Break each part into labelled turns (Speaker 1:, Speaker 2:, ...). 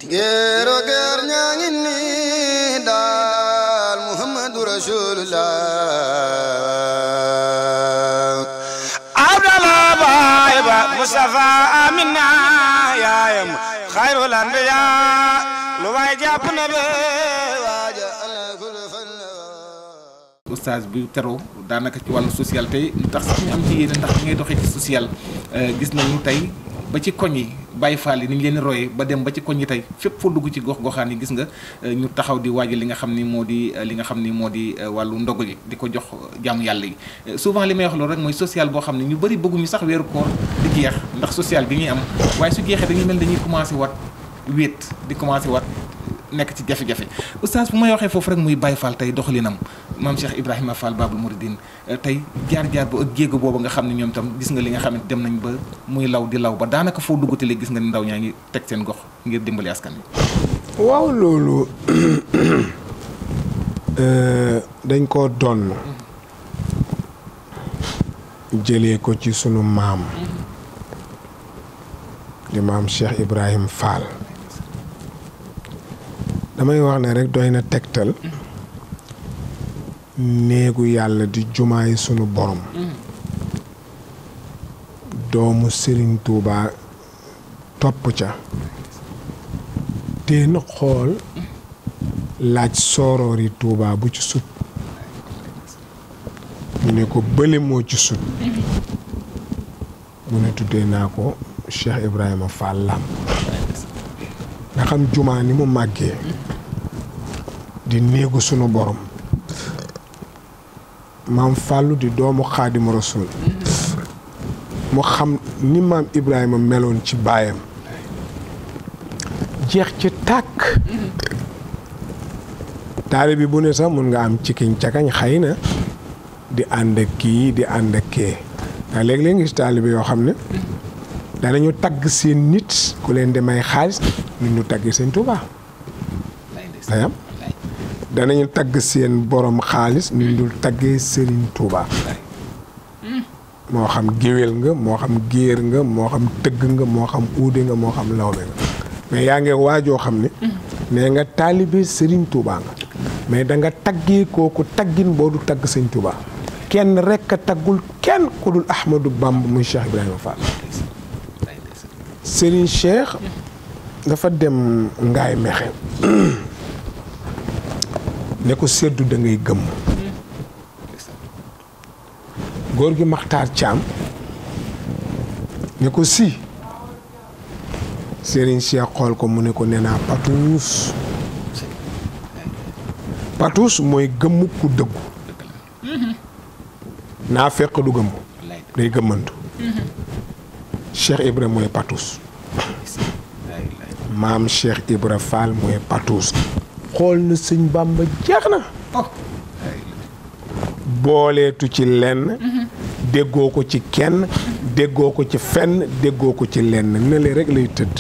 Speaker 1: géero géer ñaa ngi nii daal Muhammadu Rasulullah Abdallah baay ba Mustafa Amina yaayam xayrul anbiya lu waay jàpp na be waaja
Speaker 2: oustaz bi teroo daanaka ci wàllu social tey lu tax sax ñu am ci yéene ndax ngay doxee ci social gis nañu tey ba ci koñ yi Baye Fall yi ni ñu leen di royee ba dem ba ci koñ yi tey fépp foo dugg ci gox-goxaan yi gis nga ñu taxaw di waajal li nga xam ni moo di wàllu ndogu yi di ko jox jaamu yàlla yi souvent li may wax loolu rek mooy social boo xam ne ñu bëri bëgguñu sax weeru koor di jeex ndax social bi ñuy am waaye su jeexee dañuy mel dañuy commencé wat wéet di commencé wat nekk ci jafe-jafe oustaz bu may waxee foofu rek muy Baye Fall tey doxalinam maam Cheikh Ibrahima Fall Babul Mouridine tey jaar-jaar ba ak jéego booba nga xam ne ñoom tam gis nga li nga xam ne dem nañ ba muy law di law ba daanaka foo duggati léegi gis nga ni ndaw ñaa ngi teg seen gox ngir dimbali askan wi.
Speaker 3: waaw loolu dañ koo donn jëlee ko ci sunu maam di maam Cheikh Ibrahima Fall. damay wax ne rek doy na tegtal néegu yàlla di jumaay sunu borom doomu Serigne Touba topp ca te na xool laaj sooroori Touba bu ci sut ñu ne ko bële moo ci sut mu ne tuddee naa ko Cheikh Ibrahima Fall Lamp nga xam jumaa ni mu màggee di néegu sunu borom maam Fàllu di doomu Xaadimu Rasuul mu xam ni maam Ibrahima meloon ci baayam jeex ci tàkk taalibe bi bu ne sax mun nga am cikiñ cakañ xëy na di ànd ak kii di ànd ak kee ndax léeg-léeg ngis taalibe yoo xam ne danañu tagg seen nit ku leen di may xaalis nit ñu tagg seen Tuubaa dayam danañu tagg seen borom xaalis nit ñu taggee Sëriñ Tuubaa moo xam géwél nga moo xam géer nga moo xam tëgg nga moo xam uude nga moo xam lawbe nga mais yaa ngi waajoo xam ne nee nga taalibe Sëriñ Tuubaa nga mais da nga taggee kooku taggin boo du tagg Sëriñ Tuubaa kenn rekk a taggul kenn ku dul Ahmadou Bamba muy Cheikh Ibrahima Fall. Serigne Cheikh dafa dem ngaay mexe ne ko seddu da ngay gëmm góor gi Maxtaar Caam ne ko si Serigne Cheikh xool ko mu ne ko nee naa patuus mooy gëmm ku dëggu naa fekk du gëmm day gëmmantu Cheikh Ibra mooy patuus maam Cheikh Ibra Fall mooy patuus xool na sëñ Bamba jeex na booleetu ci lenn déggoo ko ci kenn déggoo ko ci fenn déggoo ko ci lenn ne le rek lay tëdd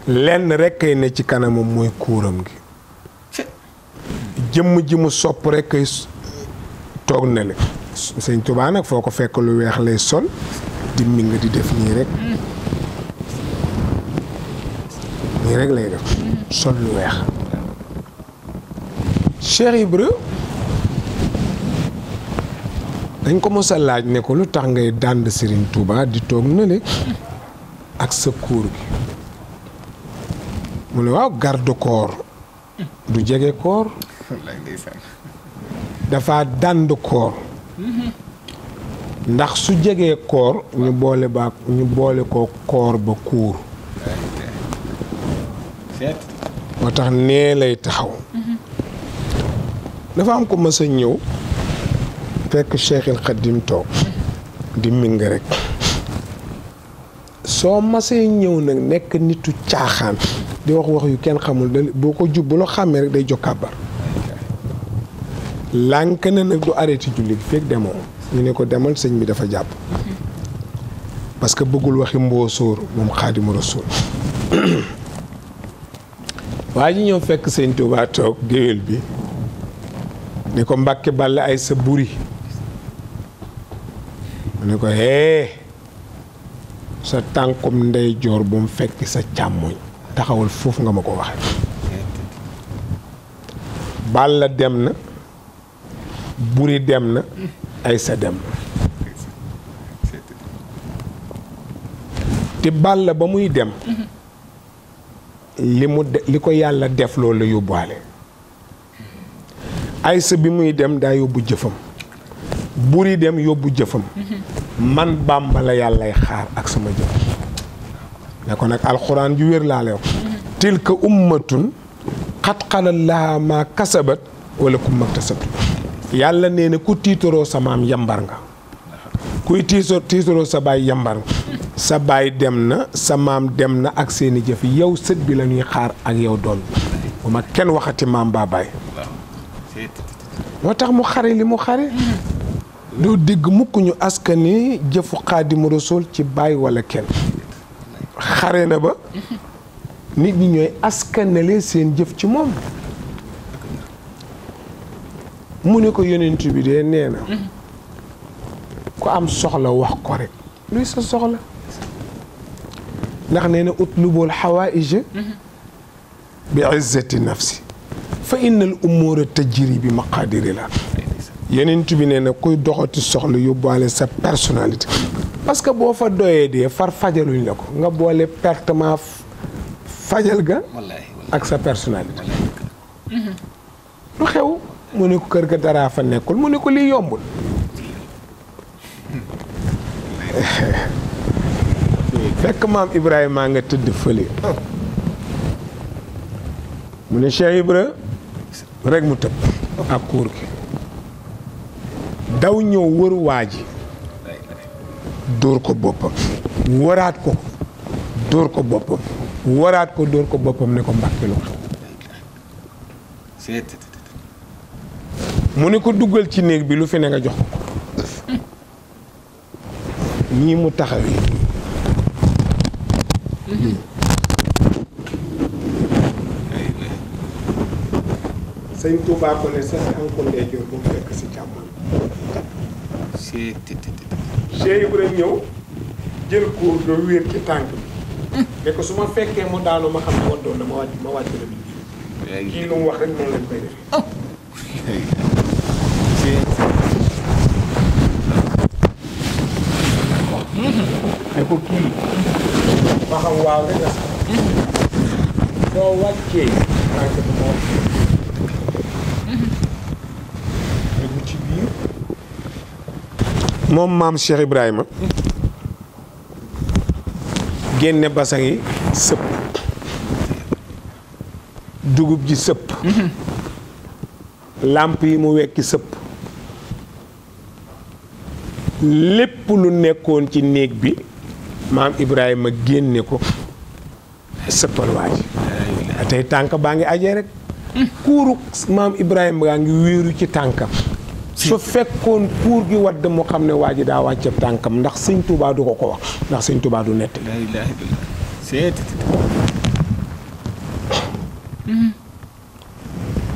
Speaker 3: lenn rek kay ne ci kanamam mooy kuuram gi jëmm ji mu sopp rek kay toog na le sëñ Tuubaa nag foo ko fekk lu weex lay sol dimmi nga di def nii rek lay def sol lu weex Cheikh Ibra dañ ko mos a laaj ne ko lu tax ngay dànd Serigne Touba di toog na le ak sa kuur gi mu ne waaw garde corps du jege koor dafa dànd koor ndax su jegee koor ñu boole ko koor ba kuur moo tax nee lay taxaw dafa am ko mës a ñëw fekk Cheikhul Khadim toog di ming rek soo masee ñëw nag nekk nitu caaxaan di wax yu kenn xamul da boo ko jub bu la xàmmee rek day jóg kàbbar lànk na nag du arrêté julli gi fekk demoo ñu ne ko demal sëñ bi dafa jàpp parce que bëggul waxi mboosóor moom Xaadimu Rasuul waa ji ñëw fekk sëñ Tuubaa toog géwél bi ne ko Mbàkke Balla ay sa buri mu ne ko sa tànkum ndeyjoor bu mu fekk sa càmmoñ taxawal foofu nga ma ko waxe Balla dem na Buri dem na Aysa dem na te Balla ba muy dem li ko yàlla def loolu la yóbbuwaale Aysa bi muy dem daa yóbbu jëfam Buri dem yóbbu jëfam man Bàmba la yàllay xaar ak sama jëf ne ko nag alxuraan ju wér laa lay wax tilka ummatun xat xalal laha ma kasabat wala ku maktasabtu yàlla nee na ku tiitaroo sa maam yambar nga kuy tiitaroo sa baay yambar nga sa baay dem na sa maam dem na ak seeni jëf yow sët bi la ñuy xaar ak yow doom bu ma kenn waxati maam baa baay moo tax mu xare li mu xare doo dégg mukk ñu askani jëfu Xaadimu Rasuul ci baay wala kenn xare na ba nit ñi ñooy askanale seen jëf ci moom mu ne ko yonent bi de nee na ku am soxla wax ko rek luy sa soxla ndax nee na utlubul xawaaija bi izzati nafsi fa innal umuura tajri bi maqaadiri la yonent bi nee na kuy doxati soxla yóbbaale sa personnalité parce que boo fa doyee dee far fajaluñ la ko nga boole pertement fajal ga ak sa personnalité lu xew mu ne ko kër ga dara fa nekkul mu ne ko lii yombul fekk maam Ibrahima nga tëdd fële mu ne Cheikh Ibra rek mu tëb ak kuur gi daw ñëw wër waa ji dóor ko boppam waraat ko dóor ko boppam waraat ko dóor ko boppam ne ko Mbàkke lu mu ne ko duggal ci néeg bi lu fi ne nga jox ko ñii mu taxawee sëñ Tuubaa ko ne sa tànku ndeyjoor bu mu fekk si càmmoñ Cheikh Ibrahima ñëw jël kuur do wéer ci tànk bi ne ko su ma fekkee mu daanu ma xam ne waddoon na ma wàcc la bi kii lu mu wax rek noonu lañ koy defee ne ko kii ma xam waaw rek nga sax soo wàccee tànk bi ma wàcc dugg ci biir moom maam Cheikh Ibrahima génne basang yi sëpp dugub ji sëpp làmp yi mu wekki sëpp lépp lu nekkoon ci néeg bi maam Ibrahima génne ko sëppal waa ji tey tànk baa ngi ajee rek kuuru maam Ibrahima baa ngi wéeru ci tànkam su fekkoon kuur gi wadd mu xam ne waa ji daa wàcce tànkam ndax sëñ Tuubaa du ko ko wax ndax sëñ Tuubaa du nett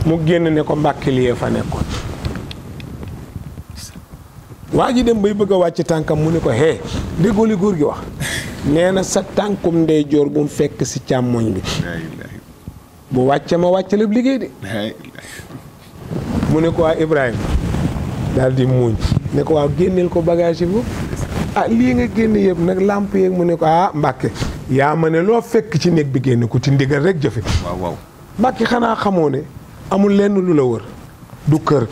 Speaker 3: mu génn ne ko Mbàkke liyee fa nekkoon waa ji dem bay bëgg a wàcc tànkam mu ne ko hee déggoo li góor gi wax nee na sa tànkum ndeyjoor bu mu fekk si càmmoñ bi bu wàcce ma wàcce la liggéey de mu ne ko waa Ibrahima daal di muuñ ne ko waaw génneel ko bagage yi boobu ah lii nga génne yëpp nag làmp yeeg mu ne ko ah Mbàkke yaa ma ne loo fekk ci néeg bi génne ko ci ndigal rek jëfe
Speaker 2: waaw
Speaker 3: Mbàkke xanaa xamoo ne amul lenn lu la wër du kër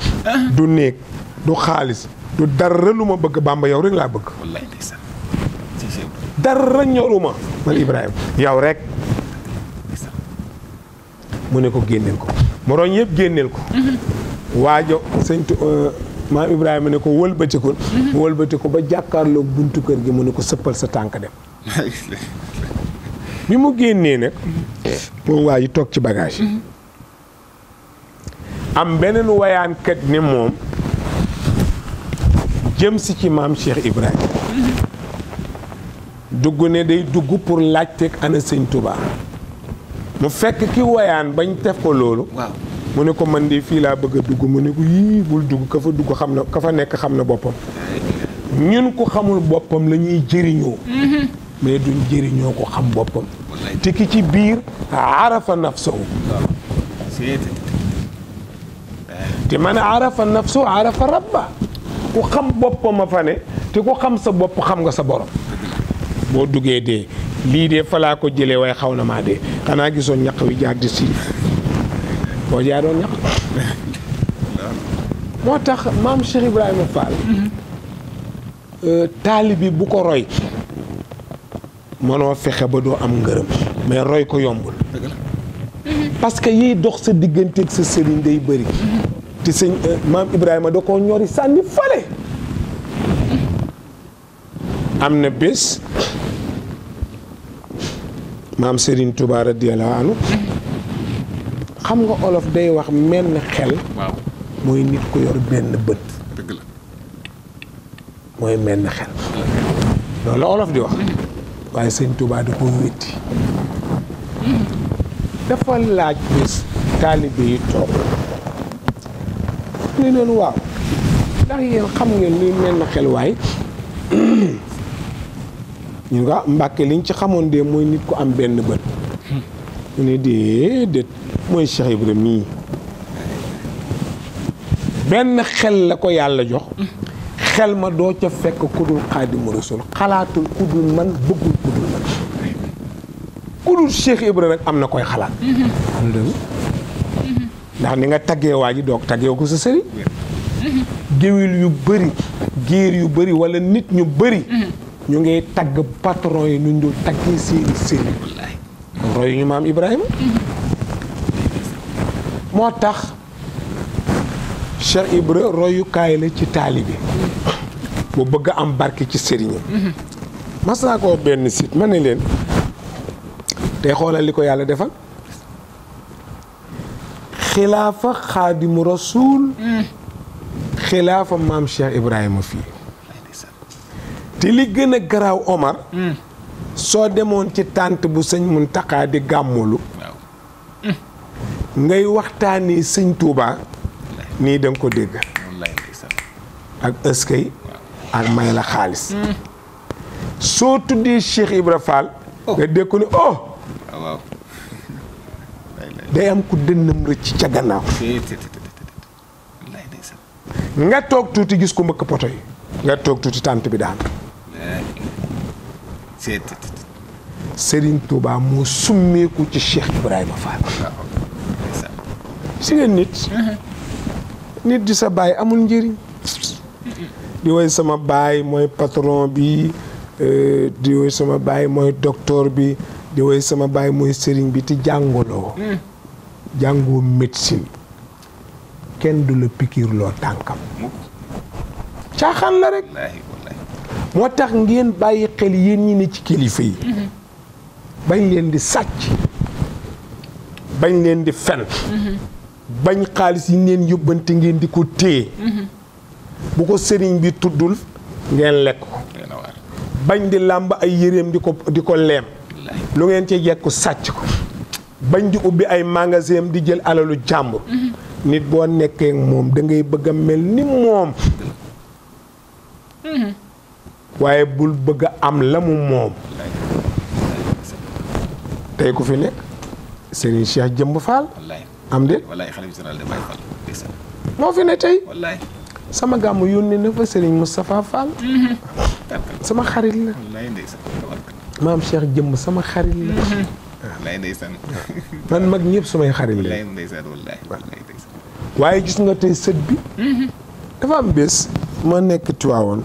Speaker 3: du néeg du xaalis du dara lu ma bëgg Bàmba yow rek laa bëgg
Speaker 2: wallaay ndeysaan
Speaker 3: dara ñoruma man Ibrahima yow rek mu ne ko génneel ko moroñ yëpp génneel ko waajo sëñ maam Ibrahima ne ko wëlbati ko wëlbati ko ba jàkkaarloog buntu kër gi mu ne ko sëppal sa tànk dem bi mu génnee nag moom waa ji toog ci bagage yi am beneen wayaankat ni moom jëm si ci maam Cheikh Ibrahima dugg ne day dugg pour laajteeg ana sëñ Touba mu fekk ki wayaan bañ def ko loolu mu ne ko man de fii laa bëgg a dugg mu ne ko yii bul dugg ka fa dugg xam na ka fa nekk xam na boppam ñun ko xamul boppam la ñuy jëriñoo mais duñ jëriñoo ko xam boppam te ki ci biir arafa nafsahu te man arafa nafsahu arafa rabba ku xam boppam a fa ne te ku xam sa bopp xam nga sa borom boo duggee dee lii de falaa ko jëlee waaye xaw na maa dee xanaa gisoon ñaq wi jaar di siif boo jaa doon ñaq moo tax maam Cheikh Ibrahima Fall taalibi bu ko roy mënoo fexe ba doo am ngërëm mais roy ko yombul parce que yiy dox sa digganteeg sa sëriñ day bëri te sëñ maam Ibrahima da koo ñori sànni fale am na bés maam Serigne Touba radiyallahu anhu xam nga olof day wax menn xel mooy nit ko yor benn bët
Speaker 2: dëgg la
Speaker 3: mooy menn xel loolu la olof di wax waaye sëñ Touba da ko wétti dafa laaj bés taalibe yi toog ni leen waaw ndax yéen xam ngeen luy menn xel waay ñu nga Mbàkke liñ ci xamoon de mooy nit ku am benn bët ñu ne déedéet mooy Cheikh Ibrahima mii benn xel la ko yàlla jox xel ma doo ca fekk ku dul Xaadimu Rasuul xalaatul ku dul man bëggul ku dul man ku dul Cheikh Ibrahima nag am na koy xalaat am dëgg ndax ni nga taggee waa ji doog taggee ko sa sëriñ géwél yu bëri géer yu bëri wala nit ñu bëri ñu ngay tagg patron yi nuñ dul taggee seeni sëriñ royu ñu maam Ibrahima moo tax Cheikh Ibra royukaay la ci taalibe bu bëgg a am barke ci sëriñam mas naa ko benn site ma ne leen tey xoolal li ko yàlla defal xilaafa Xaadimu Rasuul xilaafa maam Cheikh Ibrahima fii te li gën a garaaw Omar soo demoon ci tànt bu sëñ Muntaxa di gàmmulu ngay waxtaanee sëñ Touba nii da nga ko dégg ak ëskay ak may la xaalis soo tuddee Cheikh Ibra Fall nga dégg ko ni day am ku dënnam rëcc ca gannaaw nga toog tuuti gis ko mbëkk poto yi nga toog tuuti tànt bi daan Serigne Touba moo summeeku ci Cheikh Ibrahima Fall si nga nit di sa baay amul njëriñ di woy sama baay mooy patron bi di woy sama baay mooy docteur bi di woy sama baay mooy sëriñ bi te jànguloo jàngoo médecine kenn du la pikiir loo tànkam caaxaan la rek moo tax ngeen bàyyi xel yéen ñi ne ci kilifa yi bañ leen di sàcc bañ leen di fen bañ xaalis yi ngeen yóbbante ngeen di ko téye bu ko sëriñ bi tuddul ngeen lekk ko bañ di làmb ay yéreem di ko leem lu ngeen ci jekku sàcc ko bañ di ubbi ay magasin di jël alalu jàmbur nit boo nekkee moom da ngay bëgg a mel ni moom waaye bul bëgg a am la mu moom tey ku fi nekk Serigne Cheikh Jëmb Fall am de moo fi ne tey sama gàmmu yónnee na fa Serigne Moustapha Fall sama xarit la maam Cheikh Jëmb sama xarit la man mag ñëpp samay xarit la waaye gis nga tey sët bi dafa am bés ma nekk Tiwaawoon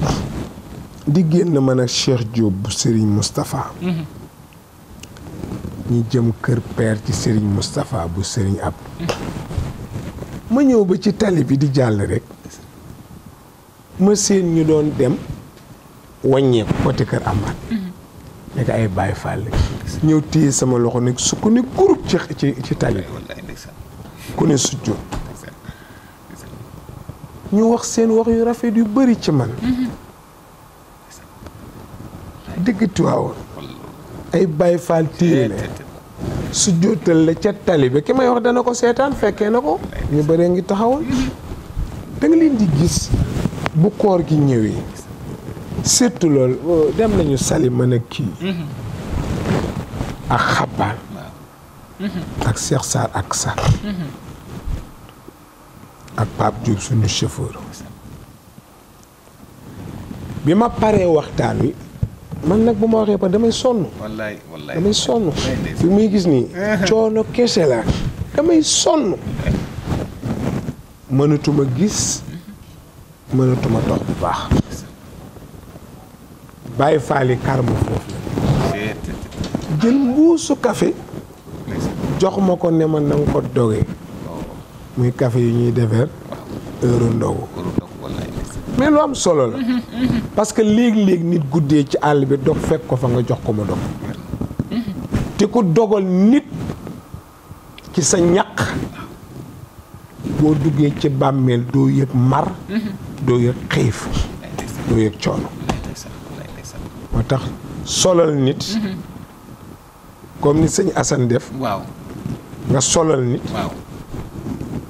Speaker 3: di génn man ak Cheikh Diop bu Serigne Moustapha ñu jëm kër père ci Serigne Moustapha bu Serigne Ab ma ñëw ba ci tali bi di jàll rek ma seen ñu doon dem wàññeeku côté kër Amath nekk ay Baye Fall ñëw téye sama loxo nekk su ko ne groupe ci tali bi ku ne sujjóot ñu wax seen wax yu rafet yu bari ci man dëgg Tiwaawoon ay Baye Fall téye la sujjóotal la ca tali bi ki may wax dana ko seetaan fekkee na ko ñu bëree ngi taxawoon da nga leen di gis bu koor gi ñëwee surtout loolu dem nañu sali mën a kii ak xabbaan ak Cheikh Sarr ak Sarr ak Pape Diop suñu chauffeur bi ma paree waxtaan wi man nag bu ma waxee ba damay sonn
Speaker 2: wallaay
Speaker 3: damay sonn fi muy gis nii coono kese la damay sonn mënatuma gis mënatuma dox bu baax bàyyi faali karma foofu la jël mbuusu café jox ma ko ne ma na nga ko dogee muy café yu ñuy defar heure ndogu mais lu am solo la parce que léegi-léegi nit guddee ci àll bi dog fekk ko fa nga jox ko ma dog te ku dogal nit ci sa ñaq boo duggee ci bàmmeel doo yëg mar doo yëg xiif doo yëg coono moo tax solal nit comme ni sëñ Assane def
Speaker 2: waaw
Speaker 3: nga solal nit
Speaker 2: waaw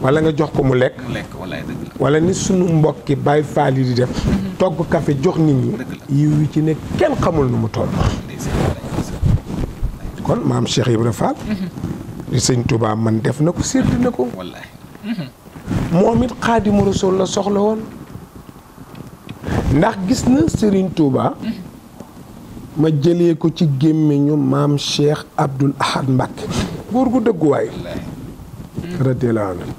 Speaker 3: wala nga jox ko mu lekk
Speaker 2: wallaay dëgg la
Speaker 3: wala ni sunu mbokki Baay Faal yi di def togg café jox nit ñi yiw wi ci ne kenn xamul nu mu toll kon maam Cheikh Ibra Fall di sëñ Touba man def na ko sédd na ko
Speaker 2: wallaay
Speaker 3: moom it Xaadimu Rasuul la soxla woon ndax gis na Serigne Touba ma jëlee ko ci gémmiñu maam Cheikh Abdoul Ahad Mbacké góor gu dëgguwaay radiyallahu anhu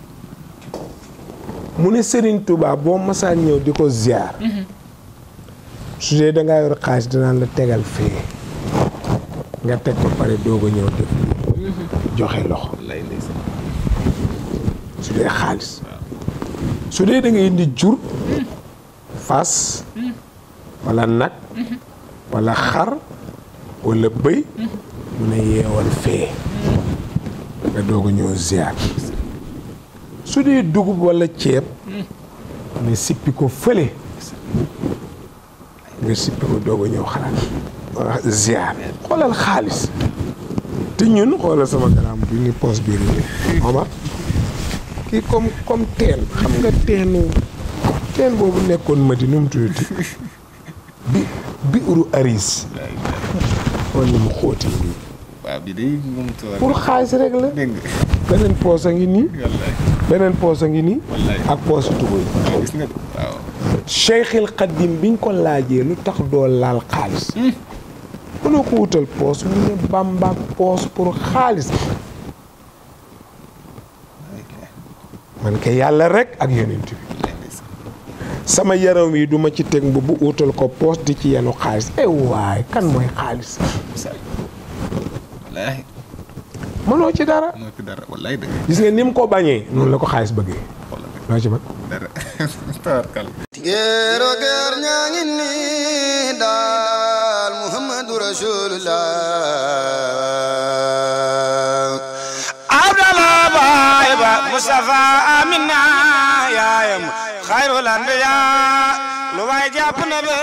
Speaker 3: mu ne Serigne Touba boo masaan ñëw di ko ziar su dee dangaa yor xaalis danaan la tegal fee nga teg ko pare doog a ñëw def joxe loxo su dee xaalis su dee da ngay indi jur fas wala nag wala xar wala bëy mu ne yeewal fee nga doog a ñëw ziar su dee dugub wala ceeb ne sippi ko fële nga sippi ko doog a ñëw xalaat ziar xoolal xaalis te ñun xoolal sama garam bi ni poos biir yi Omar kii comme teen xam nga teen boobu nekkoon ma di nu mu tuddati bi uru aris xool ni mu xóoti nii
Speaker 2: waaw bi day moom
Speaker 3: pour xaalis rek la beneen poos a ngi nii beneen poos a ngi nii ak poosu tubéy
Speaker 2: gis nga waaw
Speaker 3: Cheikhil Khadim biñ ko laajee lu tax doo laal xaalis mënoo ko wutal poos mu ne Bamba poos pour xaalis man ke yàlla rek ak yonent bi sama yaram wi duma ci teg bu wutal ko poos di ci yenu xaalis waay kan mooy xaalis
Speaker 2: wallaay
Speaker 3: mënoo ci dara
Speaker 2: wallaay dëgg
Speaker 3: gis nga ni mu ko bañee noonu la ko xaalis bëggee loo ci man
Speaker 2: dara tawarkal
Speaker 4: géero géer ñaa ngi nii daal Muhammadu Rasulullah
Speaker 1: Abdallah baay ba Mustafa Amina yaayam xayrul anbiya lu waay jàpp na be